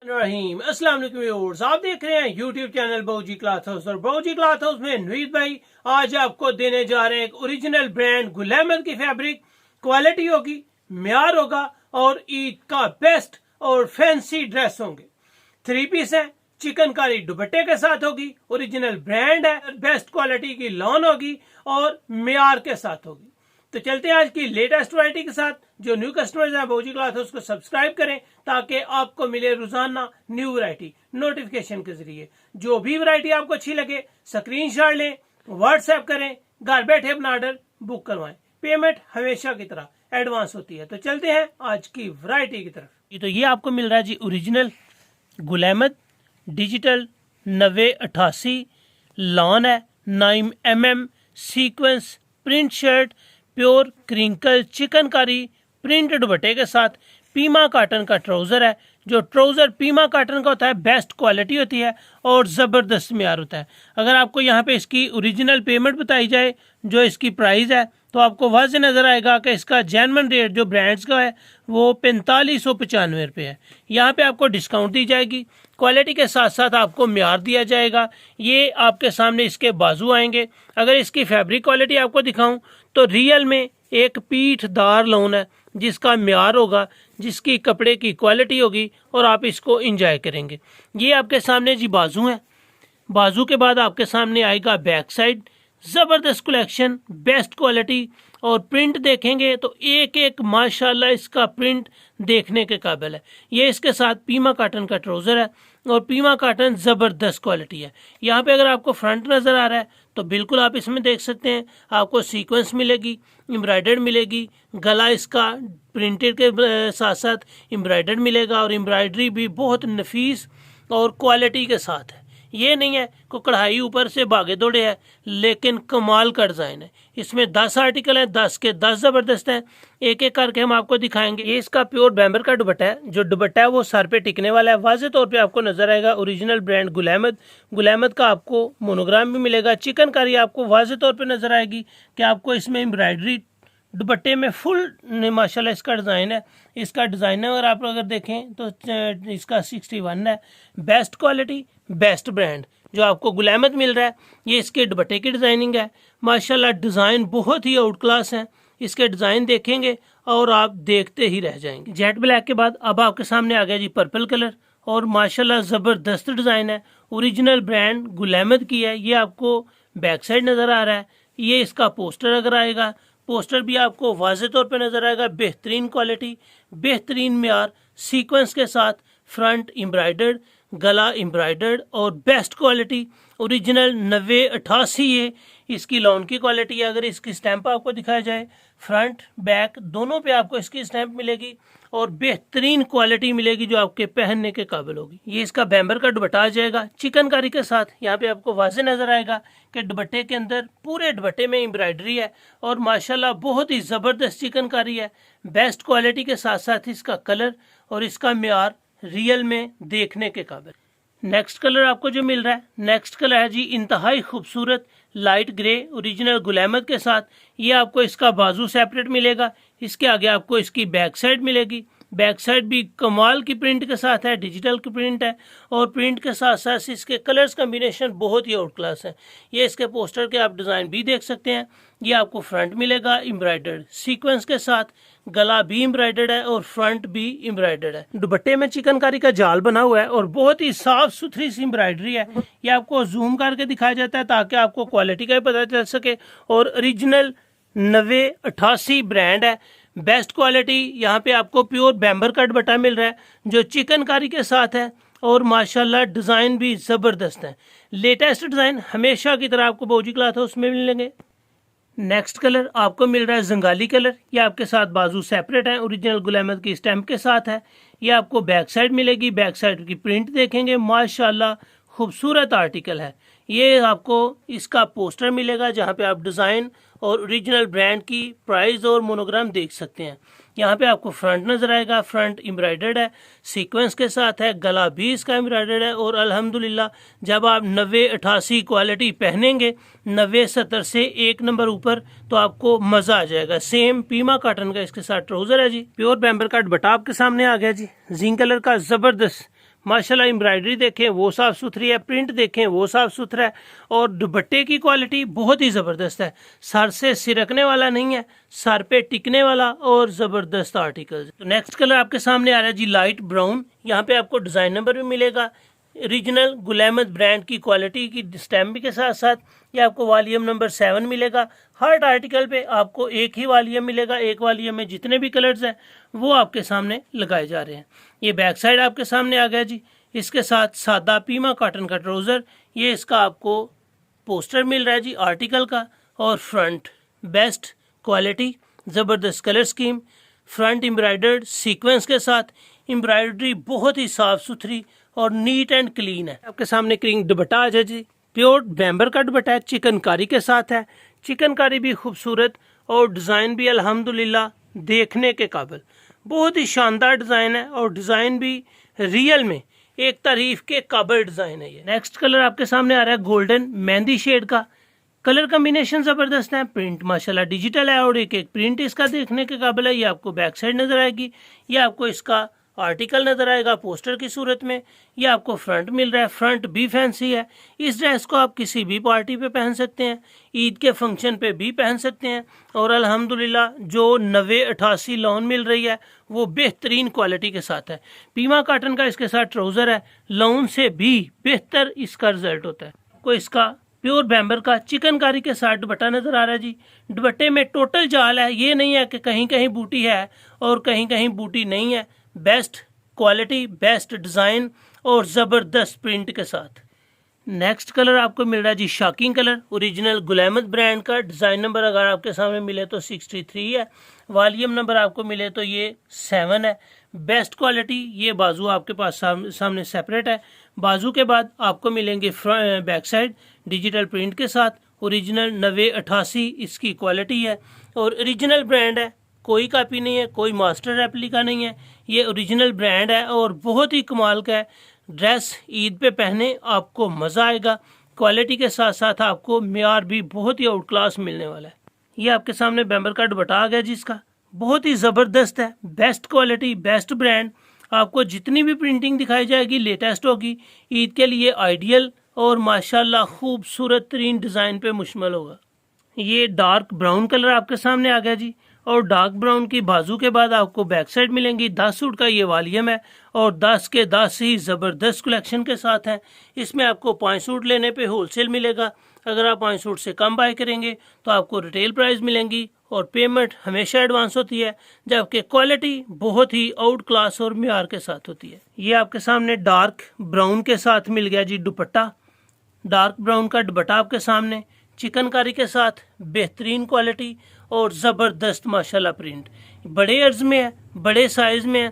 रहीम अस्सलाम वालेकुम व्यूअर्स, आप देख रहे हैं यूट्यूब चैनल बाऊजी क्लॉथ हाउस। और बाऊजी क्लॉथ हाउस में नवीद भाई आज आपको देने जा रहे हैं एक ओरिजिनल ब्रांड गुल अहमद की फैब्रिक। क्वालिटी होगी, म्यार होगा और ईद का बेस्ट और फैंसी ड्रेस होंगे। 3 पीस है, चिकनकारी दुपट्टे के साथ होगी, ओरिजिनल ब्रांड है, बेस्ट क्वालिटी की लॉन होगी और म्यार के साथ होगी। तो चलते हैं आज की लेटेस्ट वैरायटी के साथ। जो न्यू कस्टमर्स हैं बाऊजी क्लॉथ हाउस को सब्सक्राइब करें ताकि आपको मिले रोजाना न्यू वैरायटी नोटिफिकेशन के जरिए। जो भी वैरायटी आपको अच्छी लगे स्क्रीनशॉट लें, व्हाट्सएप करें, घर बैठे अपना ऑर्डर बुक करवाएं। पेमेंट हमेशा की तरह एडवांस होती है। तो चलते हैं आज की वैरायटी की तरफ। तो ये आपको मिल रहा है जी original Gul Ahmed digital 9088 lawn है, 9 mm sequence print shirt, pure crinkle chikankari print दुपट्टे के साथ पीमा काटन का ट्राउजर है। जो ट्राउजर पीमा काटन का होता है बेस्ट क्वालिटी होती है और ज़बरदस्त म्यार होता है। अगर आपको यहाँ पे इसकी ओरिजिनल पेमेंट बताई जाए, जो इसकी प्राइस है, तो आपको वाज़ेह नज़र आएगा कि इसका जेन्युइन रेट जो ब्रांड्स का है वो 4595 रुपये है। यहाँ पे आपको डिस्काउंट दी जाएगी, क्वालिटी के साथ साथ आपको म्यार दिया जाएगा। ये आपके सामने इसके बाजू आएंगे। अगर इसकी फैब्रिक क्वालिटी आपको दिखाऊं तो रियल में एक पीठदार लॉन है जिसका म्यार होगा, जिसकी कपड़े की क्वालिटी होगी और आप इसको इंजॉय करेंगे। ये आपके सामने जी बाजू है। बाजू के बाद आपके सामने आएगा बैक साइड। ज़बरदस्त कलेक्शन, बेस्ट क्वालिटी और प्रिंट देखेंगे तो एक एक माशाल्लाह इसका प्रिंट देखने के काबिल है। ये इसके साथ पीमा काटन का ट्राउज़र है और पीमा काटन ज़बरदस्त क्वालिटी है। यहाँ पे अगर आपको फ्रंट नज़र आ रहा है तो बिल्कुल आप इसमें देख सकते हैं, आपको सीक्वेंस मिलेगी, एम्ब्रॉयडर्ड मिलेगी, गला इसका प्रिंटेड के साथ साथ एम्ब्रॉयडर्ड मिलेगा और एम्ब्रॉयडरी भी बहुत नफीस और क्वालिटी के साथ है। ये नहीं है को कढ़ाई ऊपर से भागे दौड़े है, लेकिन कमाल का डिज़ाइन है। इसमें 10 आर्टिकल हैं, 10 के 10 ज़बरदस्त हैं। एक एक करके हम आपको दिखाएंगे। ये इसका प्योर बैम्बर का दुपट्टा है। जो दुपट्टा है वो सर पे टिकने वाला है। वाज़ेह तौर पे आपको नजर आएगा ओरिजिनल ब्रांड गुल अहमद। गुल अहमद का आपको मोनोग्राम भी मिलेगा। चिकनकारी आपको वाज़ेह तौर पे नजर आएगी कि आपको इसमें एम्ब्रॉयडरी दुपट्टे में फुल माशाल्लाह इसका डिज़ाइन है। इसका डिज़ाइन है और आप अगर देखें तो इसका 61 है। बेस्ट क्वालिटी बेस्ट ब्रांड जो आपको गुल अहमद मिल रहा है, ये इसके दुपट्टे की डिज़ाइनिंग है। माशाल्लाह डिज़ाइन बहुत ही आउट क्लास है। इसके डिज़ाइन देखेंगे और आप देखते ही रह जाएंगे। जेट ब्लैक के बाद अब आपके सामने आ गया जी पर्पल कलर और माशाल्लाह ज़बरदस्त डिज़ाइन है। ओरिजिनल ब्रांड गुल अहमद की है। ये आपको बैक साइड नज़र आ रहा है। ये इसका पोस्टर अगर आएगा, पोस्टर भी आपको वाज़ेह तौर पे नज़र आएगा। बेहतरीन क्वालिटी, बेहतरीन म्यार, सीक्वेंस के साथ फ्रंट एम्ब्रॉयडर्ड, गला एम्ब्रॉयडर्ड और बेस्ट क्वालिटी ओरिजिनल 9088 ये इसकी लॉन की क्वालिटी है। अगर इसकी स्टैंप आपको दिखाया जाए, फ्रंट बैक दोनों पे आपको इसकी स्टैंप मिलेगी और बेहतरीन क्वालिटी मिलेगी जो आपके पहनने के काबिल होगी। ये इसका बैम्बर का दुपट्टा आ जाएगा चिकनकारी के साथ। यहाँ पे आपको वाज़ेह नज़र आएगा कि दुपट्टे के अंदर पूरे दुपट्टे में एम्ब्रॉयडरी है और माशाल्लाह बहुत ही ज़बरदस्त चिकनकारी है। बेस्ट क्वालिटी के साथ साथ इसका कलर और इसका म्यार रियल में देखने के काबिल। नेक्स्ट कलर आपको जो मिल रहा है, नेक्स्ट कलर है जी इंतहाई खूबसूरत light grey original Gul Ahmed के साथ। ये आपको इसका बाजू सेपरेट मिलेगा। इसके आगे आपको इसकी बैक साइड मिलेगी। बैक साइड भी कमाल की प्रिंट के साथ है, डिजिटल की प्रिंट है और प्रिंट के साथ साथ इसके कलर्स कम्बिनेशन बहुत ही आउट क्लास है। ये इसके पोस्टर के आप डिज़ाइन भी देख सकते हैं। ये आपको फ्रंट मिलेगा एम्ब्रॉयडर्ड सीक्वेंस के साथ, गला भी एम्ब्रॉयडर्ड है और फ्रंट भी एम्ब्रॉयडर्ड है। दुपट्टे में चिकनकारी का जाल बना हुआ है और बहुत ही साफ सुथरी सी एम्ब्रॉयडरी है। ये आपको जूम करके दिखाया जाता है ताकि आपको क्वालिटी का भी पता चल सके। और ओरिजिनल 9088 ब्रांड है, बेस्ट क्वालिटी। यहाँ पे आपको प्योर बैम्बर का दुपट्टा मिल रहा है जो चिकनकारी के साथ है और माशाल्लाह डिज़ाइन भी ज़बरदस्त है। लेटेस्ट डिज़ाइन हमेशा की तरह आपको बाऊजी क्लॉथ हाउस में मिलेंगे। नेक्स्ट कलर आपको मिल रहा है जंगाली कलर। ये आपके साथ बाजू सेपरेट है, ओरिजिनल गुल अहमद की स्टैंप के साथ है। ये आपको बैक साइड मिलेगी। बैक साइड की प्रिंट देखेंगे, माशाल्लाह खूबसूरत आर्टिकल है। ये आपको इसका पोस्टर मिलेगा जहाँ पे आप डिज़ाइन और ओरिजिनल ब्रांड की प्राइस और मोनोग्राम देख सकते हैं। यहाँ पे आपको फ्रंट नज़र आएगा, फ्रंट एम्ब्रॉयडर्ड है, सीक्वेंस के साथ है, गला भी इसका एम्ब्रॉयडर्ड है। और अल्हम्दुलिल्लाह जब आप 9088 क्वालिटी पहनेंगे 90-70 से 1 नंबर ऊपर तो आपको मज़ा आ जाएगा। सेम पीमा काटन का इसके साथ ट्राउज़र है जी। प्योर बैम्बर का दुपट्टा आपके सामने आ गया जी, जिंक कलर का ज़बरदस्त माशाल्लाह एम्ब्रॉयडरी देखें वो साफ़ सुथरी है, प्रिंट देखें वो साफ़ सुथरा है, और दुपट्टे की क्वालिटी बहुत ही ज़बरदस्त है। सर से सिरकने वाला नहीं है, सर पे टिकने वाला और ज़बरदस्त आर्टिकल। तो नेक्स्ट कलर आपके सामने आ रहा है जी लाइट ब्राउन। यहाँ पे आपको डिज़ाइन नंबर भी मिलेगा, ओरिजिनल गुल अहमद ब्रांड की क्वालिटी की स्टैम्प के साथ साथ ये आपको वॉल्यूम नंबर 7 मिलेगा। हर आर्टिकल पे आपको एक ही वॉल्यूम मिलेगा, एक वॉल्यूम में जितने भी कलर्स हैं वो आपके सामने लगाए जा रहे हैं। ये बैक साइड आपके सामने आ गया जी, इसके साथ सादा पीमा कॉटन का ट्राउज़र, ये इसका आपको पोस्टर मिल रहा है जी आर्टिकल का, और फ्रंट बेस्ट क्वालिटी ज़बरदस्त colour scheme, front embroidered sequence के साथ, एम्ब्रॉयडरी बहुत ही साफ़ सुथरी और नीट एंड क्लीन है। आपके सामने क्रीम दुपट्टा आ जाए जी, प्योर बैम्बर का दुपट्टा है, चिकनकारी के साथ है। चिकनकारी भी खूबसूरत और डिज़ाइन भी अल्हम्दुलिल्लाह देखने के काबिल, बहुत ही शानदार डिज़ाइन है, और डिज़ाइन भी रियल में एक तारीफ के काबिल डिज़ाइन है ये। नेक्स्ट कलर आपके सामने आ रहा है गोल्डन मेहंदी शेड का। कलर कम्बिनेशन ज़बरदस्त है, प्रिंट माशाल्लाह डिजिटल है, और एक एक प्रिंट इसका देखने के काबिल है। ये आपको बैक साइड नज़र आएगी, ये आपको इसका आर्टिकल नज़र आएगा पोस्टर की सूरत में, ये आपको फ्रंट मिल रहा है, फ्रंट भी फैंसी है। इस ड्रेस को आप किसी भी पार्टी पे पहन सकते हैं, ईद के फंक्शन पे भी पहन सकते हैं, और अल्हम्दुलिल्लाह जो 90-88 लॉन मिल रही है वो बेहतरीन क्वालिटी के साथ है। पीमा कॉटन का इसके साथ ट्राउज़र है, लॉन से भी बेहतर इसका रिजल्ट होता है। कोई इसका प्योर बैम्बर का चिकनकारी के साथ दुपट्टा नज़र आ रहा है जी। दुपट्टे में टोटल जाल है, ये नहीं है कि कहीं कहीं बूटी है और कहीं कहीं बूटी नहीं है। बेस्ट क्वालिटी, बेस्ट डिज़ाइन और ज़बरदस्त प्रिंट के साथ। नेक्स्ट कलर आपको मिल रहा है जी shocking colour, original Gul Ahmed brand का। डिज़ाइन नंबर अगर आपके सामने मिले तो 63 है, वॉल्यूम नंबर आपको मिले तो ये 7 है। Best quality. ये बाजू आपके पास सामने सेपरेट है, बाजू के बाद आपको मिलेंगे बैक साइड डिजिटल प्रिंट के साथ। ओरिजिनल 90-88 इसकी क्वालिटी है, और ओरिजिनल ब्रांड है, कोई कॉपी नहीं है, कोई मास्टर रेप्लिका नहीं है, ये ओरिजिनल ब्रांड है और बहुत ही कमाल का है। ड्रेस ईद पे पहने आपको मज़ा आएगा, क्वालिटी के साथ साथ आपको मेयार भी बहुत ही आउट क्लास मिलने वाला है। ये आपके सामने बैम्बर का दुपट्टा आ गया जिसका बहुत ही ज़बरदस्त है, बेस्ट क्वालिटी, बेस्ट ब्रांड। आपको जितनी भी प्रिंटिंग दिखाई जाएगी लेटेस्ट होगी, ईद के लिए आइडियल और माशाल्लाह खूबसूरत तरीन डिज़ाइन पे मुश्तमिल होगा। ये डार्क ब्राउन कलर आपके सामने आ गया जी, और डार्क ब्राउन की बाजू के बाद आपको बैक साइड मिलेंगी। 10 सूट का ये वॉल्यूम है, और 10 के 10 ही ज़बरदस्त कलेक्शन के साथ हैं। इसमें आपको 5 सूट लेने पे होलसेल मिलेगा, अगर आप 5 सूट से कम बाय करेंगे तो आपको रिटेल प्राइस मिलेंगी, और पेमेंट हमेशा एडवांस होती है, जबकि क्वालिटी बहुत ही आउट क्लास और मेयार के साथ होती है। ये आपके सामने डार्क ब्राउन के साथ मिल गया जी दुपट्टा। डार्क ब्राउन का दुपट्टा आपके सामने चिकनकारी के साथ, बेहतरीन क्वालिटी और ज़बरदस्त माशाल्लाह प्रिंट। बड़े अर्ज में है, बड़े साइज़ में है,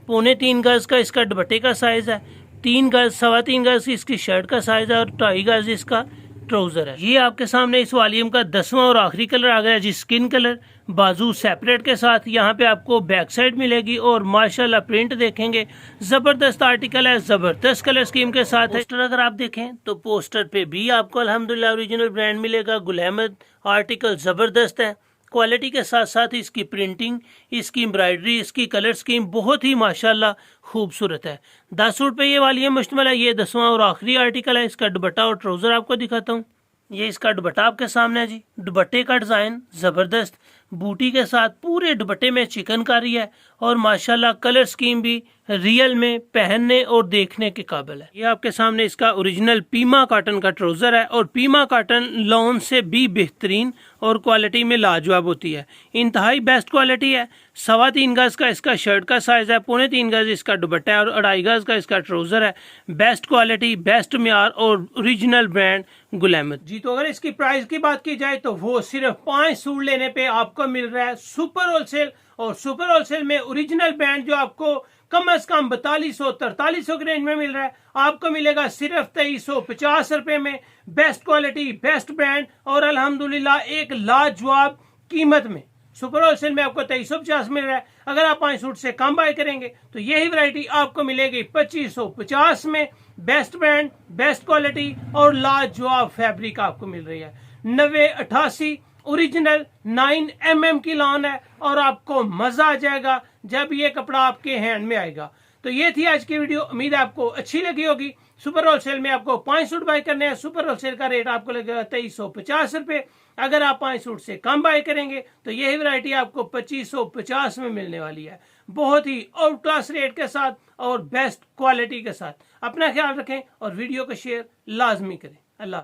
3.25 गज का इसका दुपट्टे का साइज़ है, 3 गज 3.25 गज इसकी शर्ट का साइज़ है, और 2.5 गज इसका ट्राउज़र है। ये आपके सामने इस वॉल्यूम का 10वां और आखिरी कलर आ गया जी स्किन कलर। बाजू सेपरेट के साथ यहाँ पे आपको बैक साइड मिलेगी, और माशाल्लाह प्रिंट देखेंगे ज़बरदस्त आर्टिकल है, ज़बरदस्त कलर स्कीम के साथ है। पोस्टर अगर आप देखें तो पोस्टर पे भी आपको अल्हम्दुलिल्लाह ओरिजिनल ब्रांड मिलेगा, गुल अहमद। आर्टिकल ज़बरदस्त है, क्वालिटी के साथ साथ इसकी प्रिंटिंग, इसकी एम्ब्रॉयडरी, इसकी कलर स्कीम बहुत ही माशाल्लाह खूबसूरत है। 10 सूट पे ये वॉल्यूम मुश्तमिल है। ये 10वां और आखिरी आर्टिकल है। इसका दुपट्टा और ट्राउज़र आपको दिखाता हूँ। ये इसका दुपट्टा आपके सामने है जी। दुपट्टे का डिज़ाइन ज़बरदस्त, बूटी के साथ पूरे दुपट्टे में चिकनकारी है, और माशाल्लाह कलर स्कीम भी रियल में पहनने और देखने के काबिल है। ये आपके सामने इसका ओरिजिनल पीमा कॉटन का ट्राउज़र है, और पीमा कॉटन लॉन से भी बेहतरीन और क्वालिटी में लाजवाब होती है, इंतहाई बेस्ट क्वालिटी है। 3.25 गज का इसका शर्ट का साइज़ है, 3.25 गज इसका दुपट्टा है, और 2.5 गज का इसका ट्राउज़र है। बेस्ट क्वालिटी, बेस्ट मेयार और ओरिजिनल ब्रांड गुल अहमद जी। तो अगर इसकी प्राइस की बात की जाए तो वो सिर्फ 5 सूट लेने पे आपको मिल रहा है सुपर होलसेल, और सुपर होलसेल में ओरिजिनल ब्रांड जो आपको कम से कम 4200-4300 के रेंज में मिल रहा है, आपको मिलेगा सिर्फ 2350 रुपए में। बेस्ट क्वालिटी, बेस्ट ब्रांड, और अल्हम्दुलिल्लाह एक लाजवाब कीमत में सुपर होलसेल में आपको 2350 मिल रहा है। अगर आप 5 सूट से कम बाय करेंगे तो यही वैरायटी आपको मिलेगी 2550 में। बेस्ट ब्रांड, बेस्ट क्वालिटी और लाजवाब फैब्रिक आपको मिल रही है। 90-88 ओरिजिनल 9 mm की लॉन है, और आपको मजा आ जाएगा जब ये कपड़ा आपके हैंड में आएगा। तो ये थी आज की वीडियो, उम्मीद है आपको अच्छी लगी होगी। सुपर होलसेल में आपको 5 सूट बाय करने हैं। सुपर होलसेल का रेट आपको लगेगा 2350 रुपए। अगर आप 5 सूट से कम बाय करेंगे तो यही वैरायटी आपको 2550 में मिलने वाली है, बहुत ही आउट क्लास रेट के साथ और बेस्ट क्वालिटी के साथ। अपना ख्याल रखें और वीडियो को शेयर लाजमी करें।